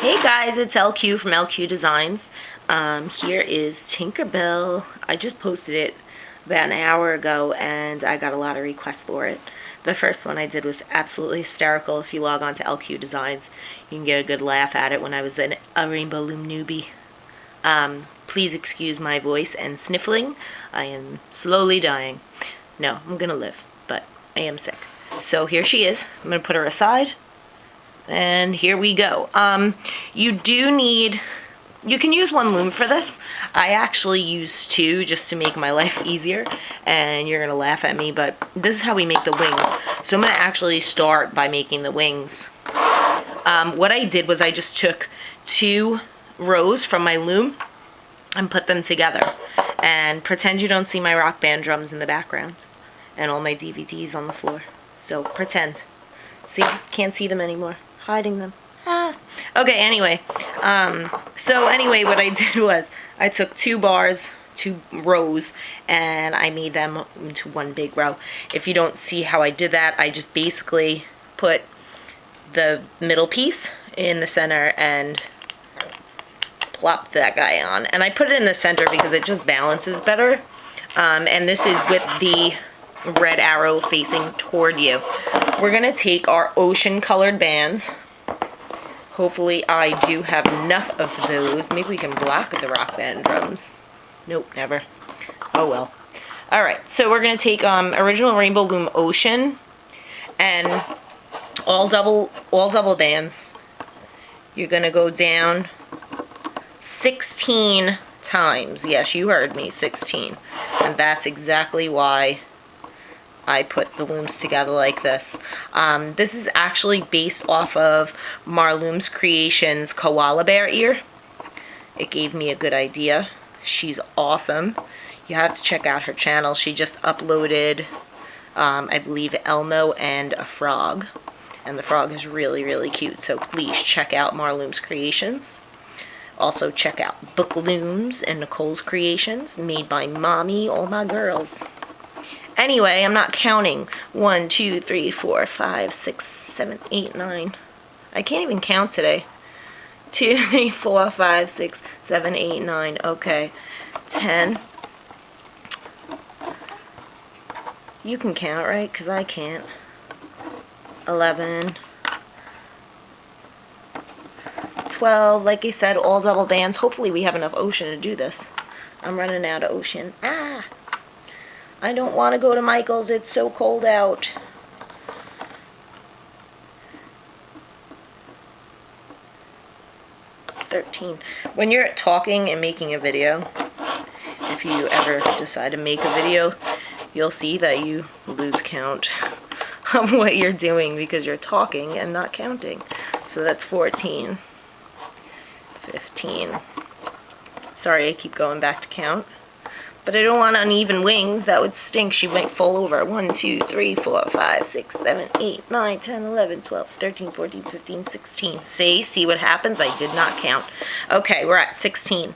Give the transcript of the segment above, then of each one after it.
Hey guys, it's LQ from LQ Designs. Here is Tinkerbell. I just posted it about an hour ago and I got a lot of requests for it. The first one I did was absolutely hysterical. If you log on to LQ Designs, you can get a good laugh at it when I was a Rainbow Loom newbie. Please excuse my voice and sniffling. I am slowly dying. No, I'm gonna live, but I am sick. So here she is. I'm gonna put her aside. And here we go. You do need, you can use one loom for this. I actually use two just to make my life easier, and you're gonna laugh at me, but this is how we make the wings. So I'm gonna actually start by making the wings. What I did was I just took 2 rows from my loom and put them together. And pretend you don't see my rock band drums in the background and all my DVDs on the floor. So pretend. See, can't see them anymore. Hiding them. Ah. Okay, anyway. So anyway, what I did was I took 2 bars, 2 rows, and I made them into one big row. If you don't see how I did that, I just basically put the middle piece in the center and plopped that guy on. And I put it in the center because it just balances better. And this is with the red arrow facing toward you. We're gonna take our ocean colored bands. Hopefully I do have enough of those. Maybe we can block the rock band drums. Nope, never. Oh well. Alright, so we're gonna take original Rainbow Loom Ocean and all double bands. You're gonna go down 16 times. Yes, you heard me, 16. And that's exactly why I put the looms together like this. This is actually based off of Marloom's Creations Koala Bear Ear. It gave me a good idea. She's awesome. You have to check out her channel. She just uploaded, I believe, Elmo and a frog. And the frog is really, really cute. So please check out Marloom's Creations. Also check out Book Looms and Nicole's Creations, made by Mommy, all my girls. Anyway, I'm not counting. 1, 2, 3, 4, 5, 6, 7, 8, 9. I can't even count today. 2, 3, 4, 5, 6, 7, 8, 9. Okay. 10. You can count, right? Because I can't. 11. 12. Like I said, all double bands. Hopefully we have enough ocean to do this. I'm running out of ocean. Ah! I don't want to go to Michael's. It's so cold out. When you're talking and making a video, if you ever decide to make a video, you'll see that you lose count of what you're doing because you're talking and not counting. So that's 14. 15. Sorry, I keep going back to count. But I don't want uneven wings. That would stink. She might fall over. 1, 2, 3, 4, 5, 6, 7, 8, 9, 10, 11, 12, 13, 14, 15, 16. See what happens? I did not count. Okay, we're at 16.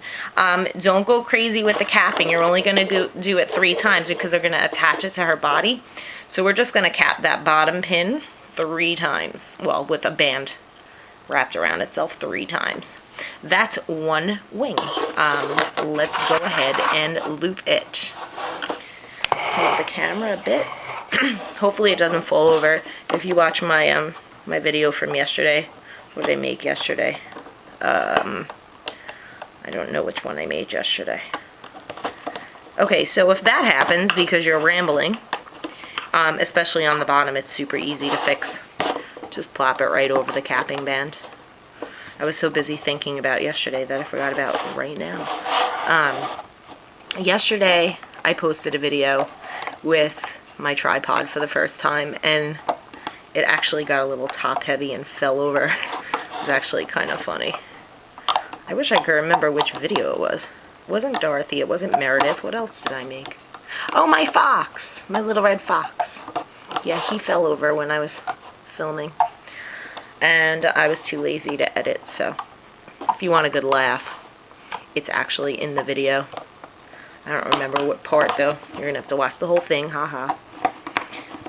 Don't go crazy with the capping. You're only going to do it 3 times because they're going to attach it to her body. So we're just going to cap that bottom pin 3 times. Well, with a band wrapped around itself 3 times. That's 1 wing. Let's go ahead and loop it. Hold the camera a bit. Hopefully it doesn't fall over. If you watch my my video from yesterday, what did I make yesterday? I don't know which one I made yesterday. Okay, so if that happens because you're rambling, especially on the bottom, it's super easy to fix. Just plop it right over the capping band. I was so busy thinking about yesterday that I forgot about right now. Yesterday, I posted a video with my tripod for the first time, and it actually got a little top heavy and fell over. It was actually kind of funny. I wish I could remember which video it was. It wasn't Dorothy, it wasn't Meredith. What else did I make? Oh, my fox! My little red fox. Yeah, he fell over when I was filming. And I was too lazy to edit, so if you want a good laugh, it's actually in the video. I don't remember what part, though. You're going to have to watch the whole thing, haha.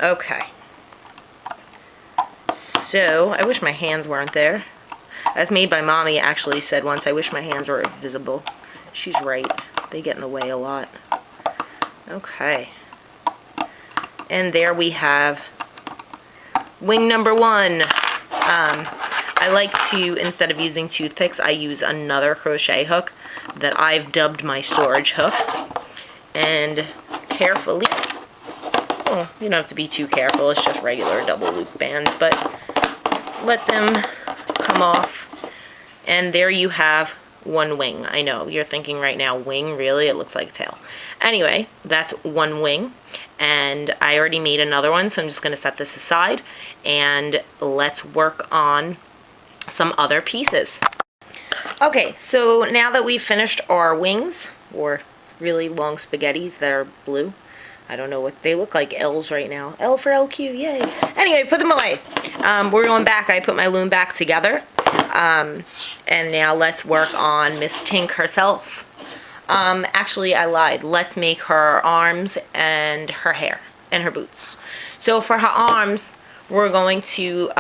Okay. So, I wish my hands weren't there. As made by Mommy actually said once, I wish my hands were visible. She's right. They get in the way a lot. Okay. And there we have wing number 1. I like to, instead of using toothpicks, I use another crochet hook that I've dubbed my storage hook. And carefully, well, you don't have to be too careful, it's just regular double loop bands, but let them come off. And there you have one wing. I know, you're thinking right now, wing? Really? It looks like a tail. Anyway, that's one wing. And I already made another one, so I'm just going to set this aside. And let's work on some other pieces. Okay, so now that we've finished our wings, or really long spaghettis that are blue. I don't know what they look like, L's right now. L for LQ, yay. Anyway, put them away. We're going back. I put my loom back together. And now let's work on Miss Tink herself. Actually, I lied. Let's make her arms and her hair and her boots. So for her arms, we're going to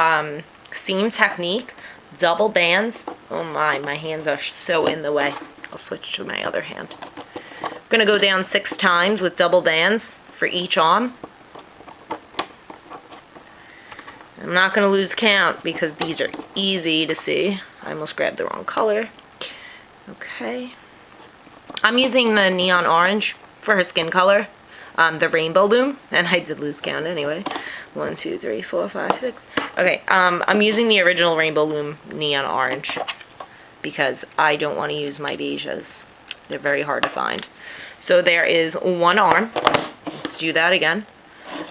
seam technique, double bands. Oh my hands are so in the way. I'll switch to my other hand. I'm going to go down 6 times with double bands for each arm. I'm not going to lose count because these are easy to see. I almost grabbed the wrong color. Okay. I'm using the neon orange for her skin color, the rainbow loom, and I did lose count anyway. 1, 2, 3, 4, 5, 6. Okay, I'm using the original rainbow loom neon orange because I don't want to use my beiges. They're very hard to find. So there is one arm. Let's do that again.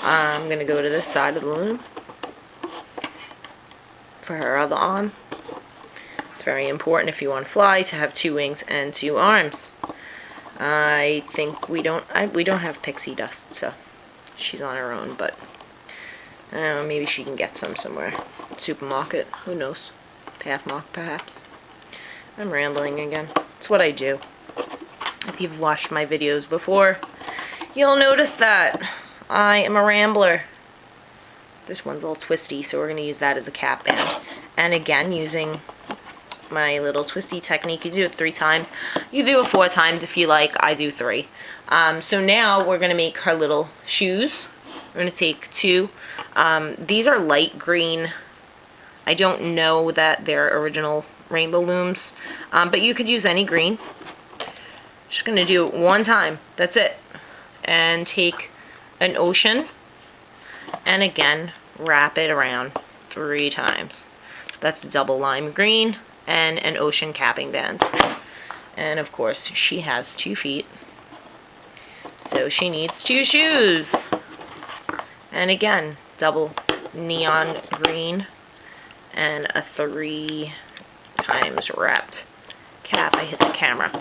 I'm going to go to this side of the loom for her other arm. It's very important if you want to fly to have 2 wings and 2 arms. I think we don't have pixie dust, so she's on her own, but I don't know, maybe she can get some somewhere. Supermarket, who knows? Pathmark, perhaps. I'm rambling again. It's what I do. If you've watched my videos before, you'll notice that I am a rambler. This one's all twisty, so we're going to use that as a cap band. And again, using my little twisty technique, you do it 3 times. You do it 4 times if you like. I do 3. So now we're going to make her little shoes. We're going to take 2. These are light green. I don't know that they're original rainbow looms, but you could use any green. Just going to do it 1 time. That's it. And take an ocean and again wrap it around 3 times. That's double lime green and an ocean capping band. And of course she has 2 feet, so she needs 2 shoes. And again, double neon green and a 3 times wrapped cap. I hit the camera.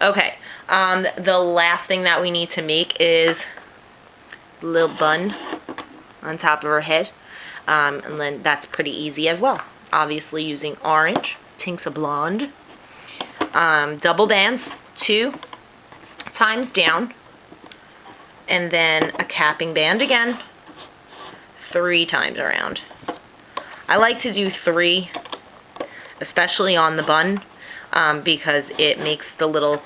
Okay, the last thing that we need to make is a little bun on top of her head, and then that's pretty easy as well. Obviously using orange, Tink's a blonde, double bands 2 times down, and then a capping band again 3 times around. I like to do 3, especially on the bun, because it makes the little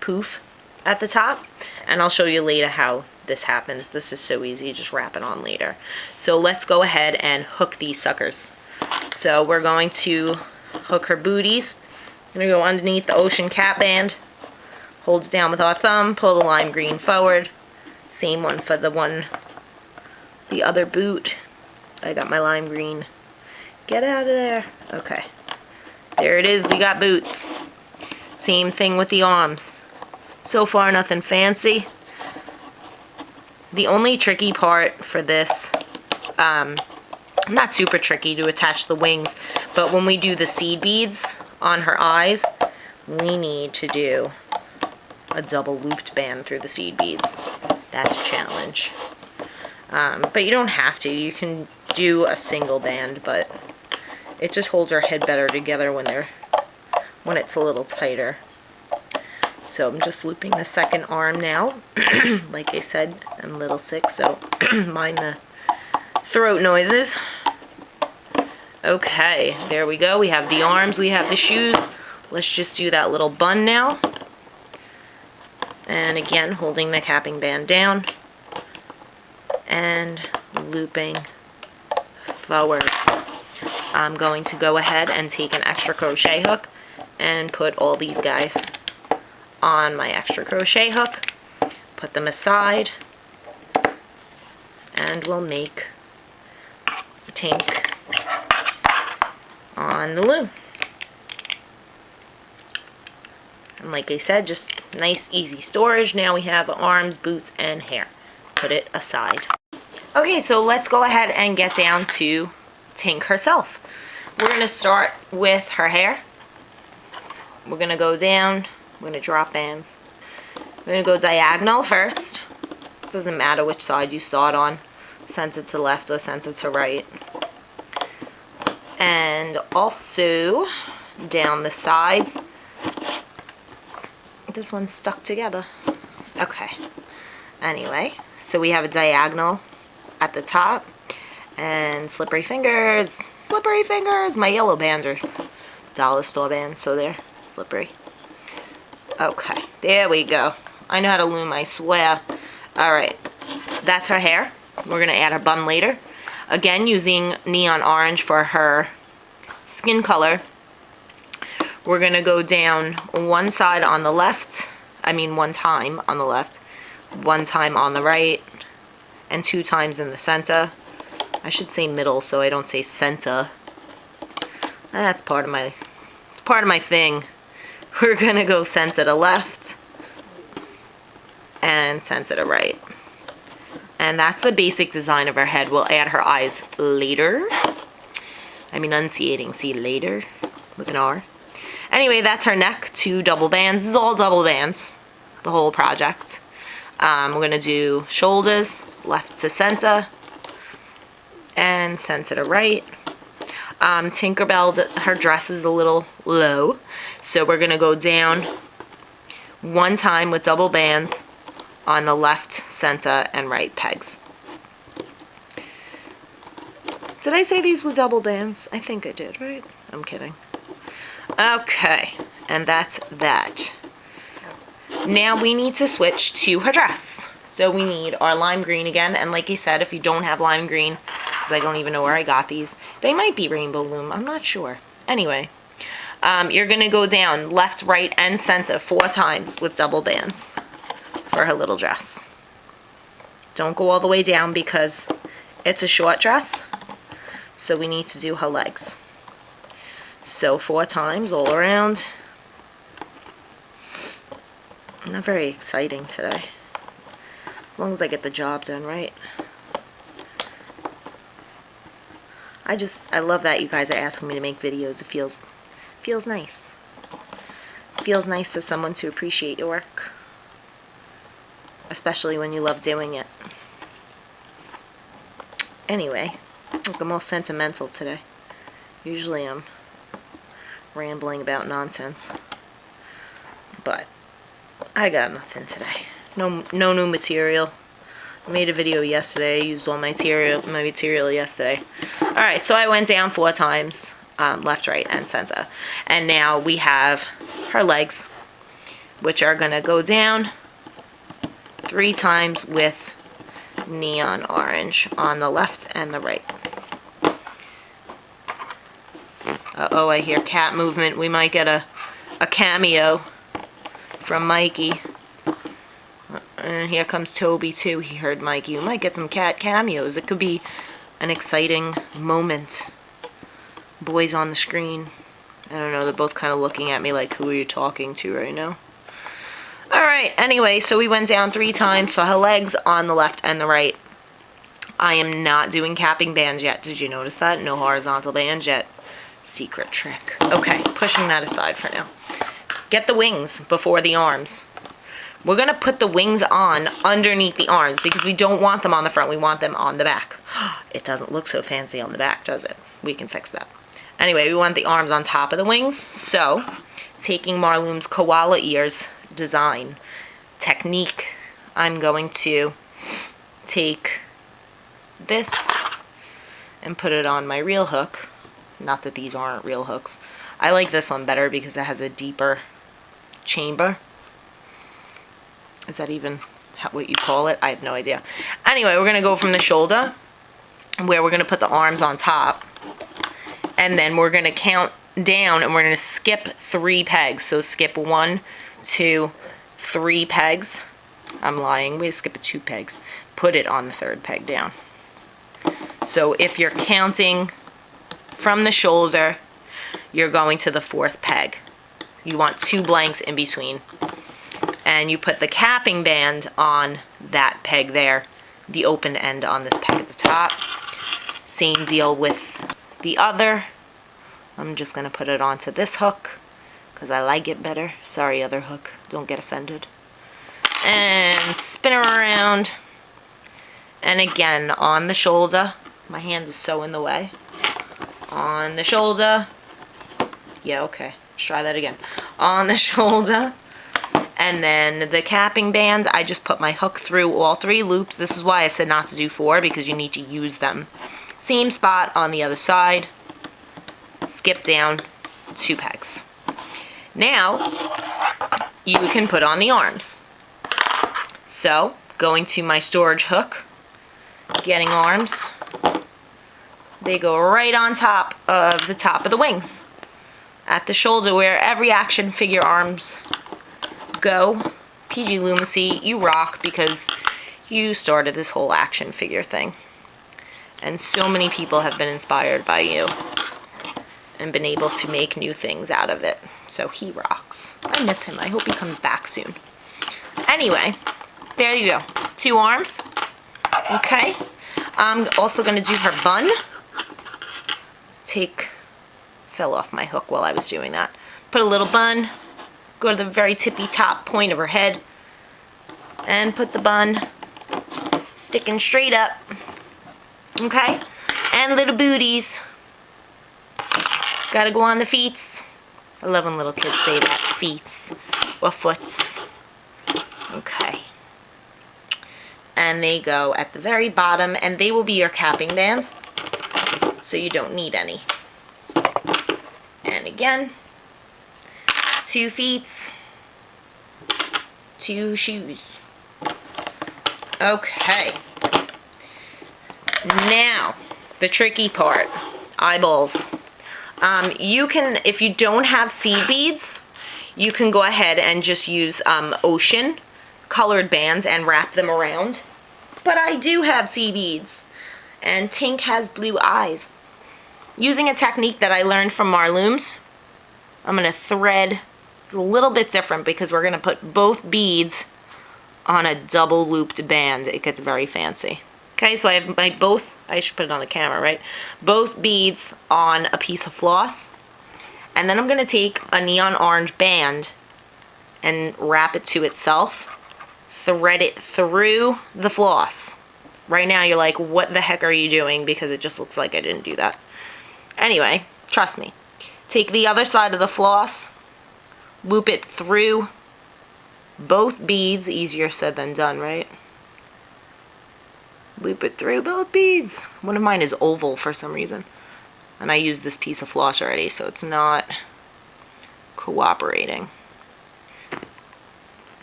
poof at the top, and I'll show you later how this happens. This is so easy, just wrap it on later. So let's go ahead and hook these suckers. So we're going to hook her booties. I'm going to go underneath the ocean cap band, holds down with our thumb, pull the lime green forward. Same one for the other boot. I got my lime green. Get out of there. Okay. There it is, we got boots. Same thing with the arms. So far, nothing fancy. The only tricky part for this, not super tricky to attach the wings, but when we do the seed beads on her eyes, we need to do a double looped band through the seed beads. That's a challenge. But you don't have to. You can do a single band, but it just holds her head better together when it's a little tighter. So I'm just looping the second arm now. Like I said, I'm a little sick, so mind the throat noises. Okay, there we go. We have the arms, we have the shoes. Let's just do that little bun now. And again, holding the capping band down and looping forward. I'm going to go ahead and take an extra crochet hook and put all these guys on my extra crochet hook. Put them aside, and we'll make the tank on the loom. And like I said, just nice easy storage. Now we have arms, boots, and hair. Put it aside. Okay, so let's go ahead and get down to Tink herself. We're going to start with her hair. We're going to go down. We're going to drop bands. We're going to go diagonal first. It doesn't matter which side you start on. Center to left or center to right. And also down the sides. This one's stuck together. Okay. Anyway, so we have a diagonal at the top. And slippery fingers. Slippery fingers. My yellow bands are dollar store bands, so they're slippery. Okay, there we go. I know how to loom, I swear. Alright, that's her hair. We're going to add her bun later. Again, using neon orange for her skin color. We're going to go down one side on the left. One time on the left. One time on the right. And 2 times in the center. I should say middle so I don't say center. That's part of my thing. We're going to go center to left. And center to right. And that's the basic design of her head. We'll add her eyes later. I'm enunciating, see, later, with an R. Anyway, that's her neck, 2 double bands. This is all double bands, the whole project. We're going to do shoulders, left to center, and center to right. Tinkerbell, her dress is a little low, so we're going to go down one time with double bands on the left, center, and right pegs. Did I say these were double bands? I think I did, right? I'm kidding. Okay, and that's that. Now we need to switch to her dress. So we need our lime green again, and like I said, if you don't have lime green, because I don't even know where I got these, they might be rainbow loom, I'm not sure. Anyway, you're going to go down left, right, and center 4 times with double bands for her little dress. Don't go all the way down because it's a short dress, so we need to do her legs. So 4 times all around. Not very exciting today. As long as I get the job done, right? I love that you guys are asking me to make videos. It feels nice. It feels nice for someone to appreciate your work. Especially when you love doing it. Anyway, look, I'm all sentimental today. Usually I'm rambling about nonsense. But I got nothing today. No new material. I made a video yesterday. I used all my material yesterday. Alright, so I went down 4 times. Left, right, and center. And now we have her legs, which are going to go down 3 times with neon orange on the left and the right. Uh-oh, I hear cat movement. We might get a cameo from Mikey. And here comes Toby, too. He heard Mikey. We might get some cat cameos. It could be an exciting moment. Boys on the screen. I don't know. They're both kind of looking at me like, who are you talking to right now? Alright, anyway, so we went down 3 times for her legs on the left and the right. I am not doing capping bands yet. Did you notice that? No horizontal bands yet. Secret trick. Okay, pushing that aside for now. Get the wings before the arms. We're going to put the wings on underneath the arms because we don't want them on the front. We want them on the back. It doesn't look so fancy on the back, does it? We can fix that. Anyway, we want the arms on top of the wings. So, taking Marloom's koala ears design technique, I'm going to take this and put it on my reel hook. Not that these aren't real hooks. I like this one better because it has a deeper chamber. Is that even what you call it? I have no idea. Anyway, we're going to go from the shoulder, where we're going to put the arms on top. And then we're going to count down, and we're going to skip 3 pegs. So skip 1, 2, 3 pegs. I'm lying. We skip 2 pegs. Put it on the 3rd peg down. So if you're counting from the shoulder, you're going to the 4th peg. You want 2 blanks in between. And you put the capping band on that peg there, the open end on this peg at the top. Same deal with the other. I'm just going to put it onto this hook because I like it better. Sorry, other hook. Don't get offended. And spin her around. And again, on the shoulder. My hand is so in the way. On the shoulder. Yeah, okay. Let's try that again. On the shoulder. And then the capping band, I just put my hook through all 3 loops. This is why I said not to do 4, because you need to use them. Same spot on the other side. Skip down 2 pegs. Now, you can put on the arms. So, going to my storage hook, getting arms. They go right on top of the wings. At the shoulder, where every action figure arms go. PG Lumacy, you rock, because you started this whole action figure thing. And so many people have been inspired by you and been able to make new things out of it. So he rocks. I miss him. I hope he comes back soon. Anyway, there you go. 2 arms. Okay. I'm also going to do her bun. Fell off my hook while I was doing that. Put a little bun. Go to the very tippy top point of her head. And put the bun sticking straight up. Okay? And little booties. Gotta go on the feets. I love when little kids say that. Feets. Or foots. Okay. And they go at the very bottom, and they will be your capping bands. So you don't need any. And again, 2 feet, 2 shoes. Okay. Now, the tricky part, eyeballs. You can, if you don't have seed beads, you can go ahead and just use ocean colored bands and wrap them around. But I do have seed beads, and Tink has blue eyes. Using a technique that I learned from Looms, I'm going to thread. It's a little bit different because we're going to put both beads on a double looped band. It gets very fancy. Okay, so I have my I should put it on the camera, right? Both beads on a piece of floss. And then I'm going to take a neon orange band and wrap it to itself. Thread it through the floss. Right now you're like, what the heck are you doing? Because it just looks like I didn't do that. Anyway, trust me. Take the other side of the floss, loop it through both beads. Easier said than done, right? Loop it through both beads. One of mine is oval for some reason. And I used this piece of floss already, so it's not cooperating.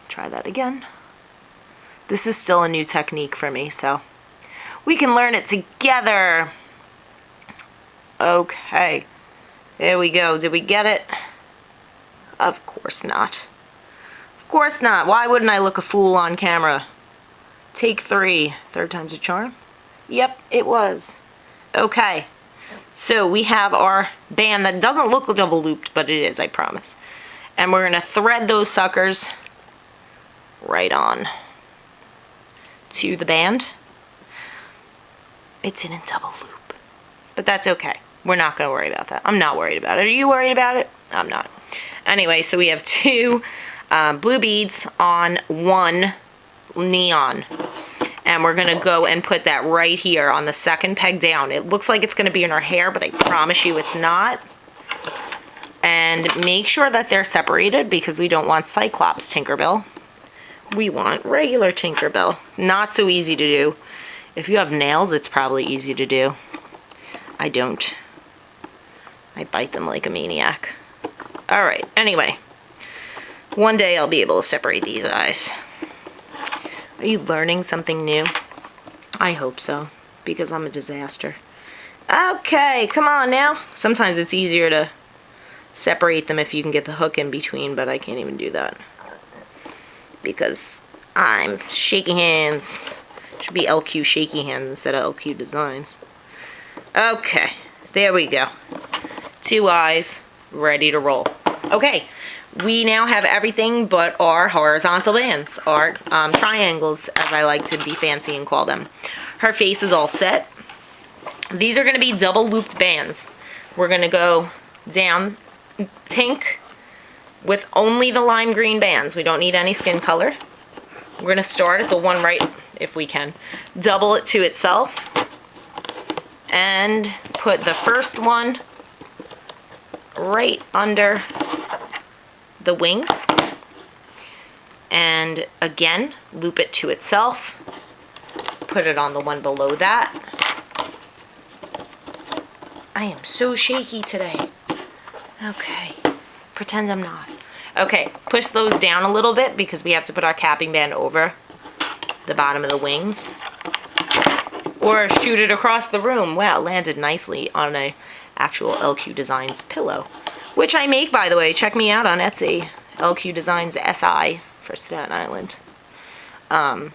Try that again. This is still a new technique for me, so we can learn it together. Okay. There we go. Did we get it? Of course not. Of course not. Why wouldn't I look a fool on camera? Take 3. 3rd time's a charm? Yep, it was. Okay. So we have our band that doesn't look double looped, but it is, I promise. And we're going to thread those suckers right on to the band. It didn't double loop. But that's okay. We're not going to worry about that. I'm not worried about it. Are you worried about it? I'm not. Anyway, so we have 2 blue beads on 1 neon. And we're going to go and put that right here on the 2nd peg down. It looks like it's going to be in her hair, but I promise you it's not. And make sure that they're separated because we don't want Cyclops Tinkerbell. We want regular Tinkerbell. Not so easy to do. If you have nails, it's probably easy to do. I don't. I bite them like a maniac. Alright, anyway. One day I'll be able to separate these eyes. Are you learning something new? I hope so, because I'm a disaster. Okay, come on now. Sometimes it's easier to separate them if you can get the hook in between, but I can't even do that. Because I'm shaking hands. Should be LQ shaky hands instead of LQ designs. Okay, there we go. 2 eyes, ready to roll. Okay, we now have everything but our horizontal bands, our triangles, as I like to be fancy and call them. Her face is all set. These are going to be double looped bands. We're going to go down Tink with only the lime green bands. We don't need any skin color. We're going to start at the one right, if we can, double it to itself, and put the first one right under the wings, and again loop it to itself, put it on the one below that. I am so shaky today. Okay, pretend I'm not. Okay, push those down a little bit because we have to put our capping band over the bottom of the wings, or shoot it across the room. Wow, it landed nicely on a actual LQ Designs pillow, which I make, by the way. Check me out on Etsy, LQ Designs SI for Staten Island. Oh,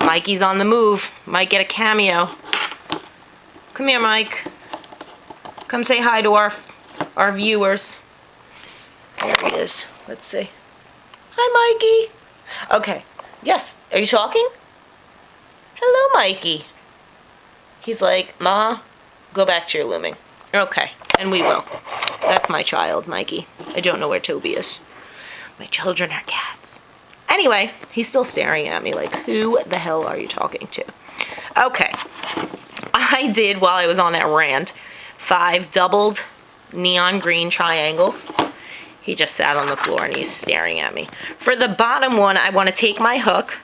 Mikey's on the move. Might get a cameo. Come here, Mike. Come say hi to our viewers. There he is. Let's see. Hi, Mikey. Okay. Yes. Are you talking? Hello, Mikey. He's like, Ma, go back to your looming. Okay. And we will. That's my child, Mikey. I don't know where Toby is. My children are cats. Anyway, he's still staring at me like, who the hell are you talking to? Okay. I did, while I was on that rant, 5 doubled neon green triangles. He just sat on the floor and he's staring at me. For the bottom one, I want to take my hook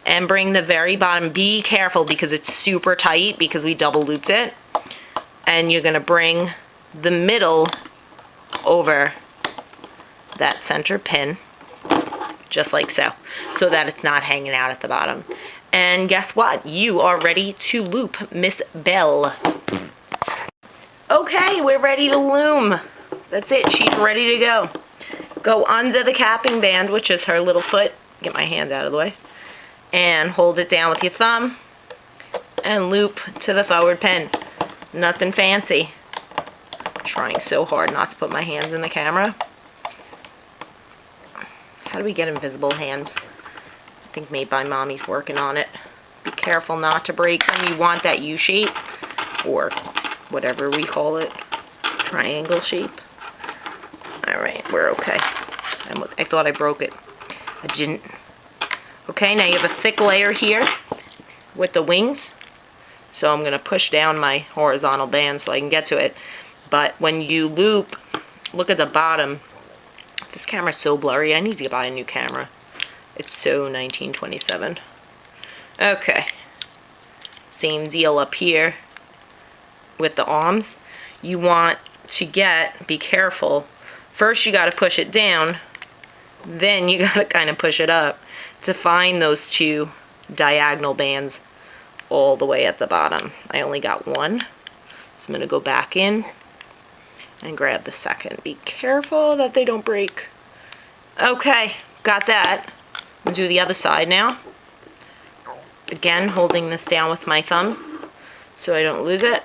and bring the very bottom. Be careful because it's super tight because we double looped it. And you're going to bring the middle over that center pin, just like so that it's not hanging out at the bottom. And guess what? You are ready to loop Miss Belle. Okay, we're ready to loom. That's it. She's ready to go. Go under the capping band, which is her little foot. Get my hand out of the way. And hold it down with your thumb. And loop to the forward pin. Nothing fancy. Trying so hard not to put my hands in the camera. How do we get invisible hands? I think made by Mommy's working on it. Be careful not to break them. You want that U shape, or whatever we call it, triangle shape. Alright, we're okay. I thought I broke it. I didn't. Okay, now you have a thick layer here with the wings. So I'm going to push down my horizontal band so I can get to it. But when you loop, look at the bottom. This camera's so blurry. I need to buy a new camera. It's so 1927. Okay. Same deal up here with the arms. You want to be careful. First you got to push it down. Then you got to kind of push it up to find those 2 diagonal bands all the way at the bottom. I only got 1. So I'm going to go back in and grab the second. Be careful that they don't break. Okay, got that. I'm going to do the other side now. Again, holding this down with my thumb so I don't lose it.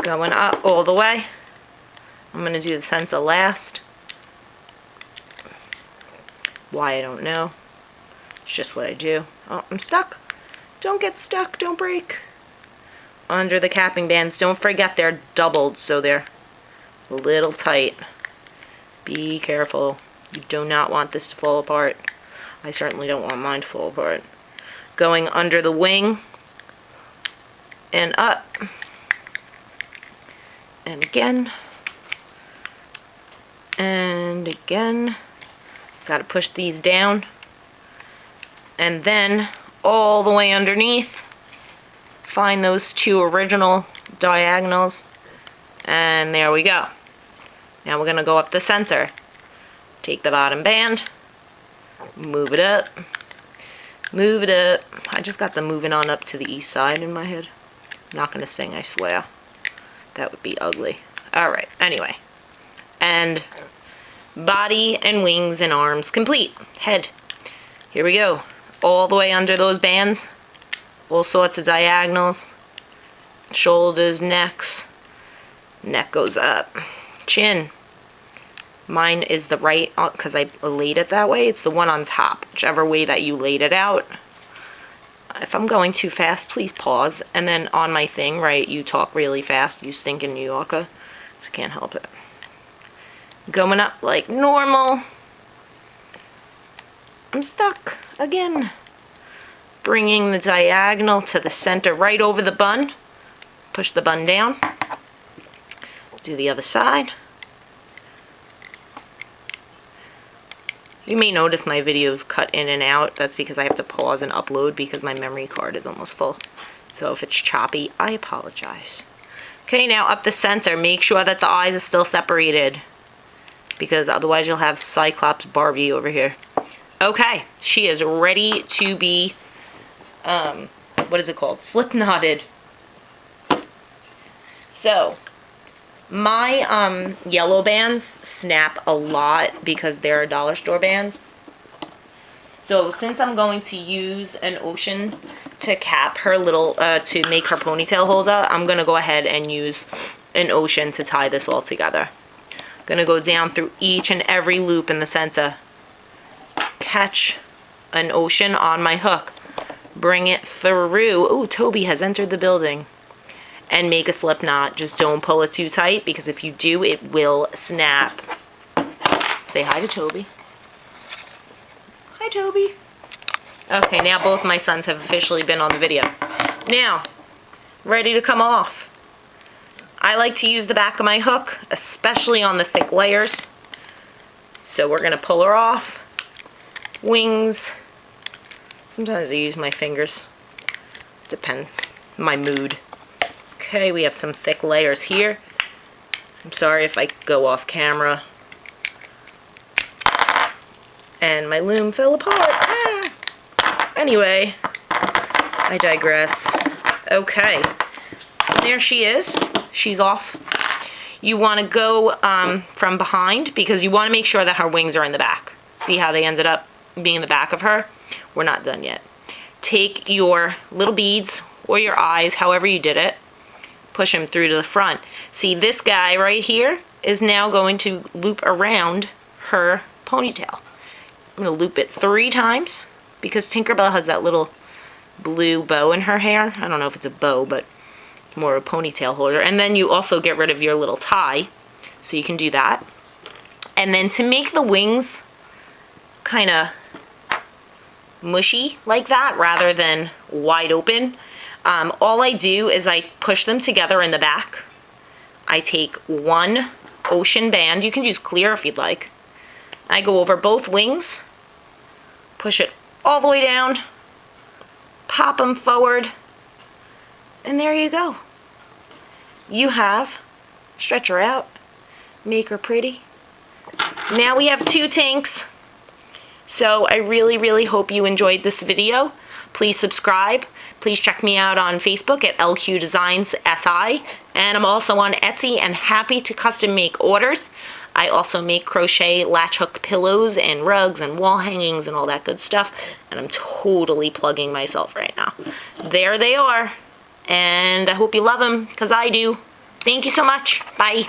Going up all the way. I'm going to do the stencil last. Why, I don't know. It's just what I do. Oh, I'm stuck. Don't get stuck. Don't break. Under the capping bands. Don't forget they're doubled, so they're a little tight. Be careful. You do not want this to fall apart. I certainly don't want mine to fall apart. Going under the wing and up. And again. And again. Got to push these down. And then all the way underneath. Find those 2 original diagonals And there we go. Now we're gonna go up the center. Take the bottom band, move it up, move it up. I just got the moving on up to the east side in my head. I'm not gonna sing, I swear. That would be ugly. Alright, anyway. And body and wings and arms complete. Head. Here we go. All the way under those bands. All sorts of diagonals. Shoulders, necks. Neck goes up. Chin. Mine is the right, because I laid it that way. It's the one on top, whichever way that you laid it out. If I'm going too fast, please pause. And then on my thing, right, you talk really fast, you stinking New Yorker. I can't help it. Going up like normal. I'm stuck again. Bringing the diagonal to the center right over the bun. Push the bun down. Do the other side. You may notice my videos cut in and out. That's because I have to pause and upload because my memory card is almost full. So if it's choppy, I apologize. Okay, now up the center, make sure that the eyes are still separated, because otherwise you'll have Cyclops Barbie over here. Okay, she is ready to be, what is it called? Slip knotted. So, my yellow bands snap a lot because they're dollar store bands. So since I'm going to use an ocean to cap her little, to make her ponytail holder, I'm going to go ahead and use an ocean to tie this all together. I'm going to go down through each and every loop in the center. Catch an ocean on my hook. Bring it through. Oh, Toby has entered the building. And make a slip knot. Just don't pull it too tight, because if you do, it will snap. Say hi to Toby. Hi, Toby. Okay, now both my sons have officially been on the video. Now, ready to come off. I like to use the back of my hook, especially on the thick layers. So we're going to pull her off. Wings. Sometimes I use my fingers. Depends. My mood. Okay, we have some thick layers here. I'm sorry if I go off camera. And my loom fell apart. Ah! Anyway, I digress. Okay, there she is. She's off. You want to go from behind, because you want to make sure that her wings are in the back. See how they ended up being in the back of her? We're not done yet. Take your little beads or your eyes, however you did it. Push them through to the front. See, this guy right here is now going to loop around her ponytail. I'm going to loop it 3 times, because Tinkerbell has that little blue bow in her hair. I don't know if it's a bow, but it's more of a ponytail holder. And then you also get rid of your little tie, so you can do that. And then to make the wings kind of mushy like that, rather than wide open, all I do is I push them together in the back. I take one ocean band. You can use clear if you'd like. I go over both wings, push it all the way down, pop them forward, and there you go. You have, stretch her out, make her pretty. Now we have 2 tinks. So I really, really hope you enjoyed this video. Please subscribe. Please check me out on Facebook at LQ Designs SI. And I'm also on Etsy and happy to custom make orders. I also make crochet latch hook pillows and rugs and wall hangings and all that good stuff. And I'm totally plugging myself right now. There they are. And I hope you love them, because I do. Thank you so much. Bye.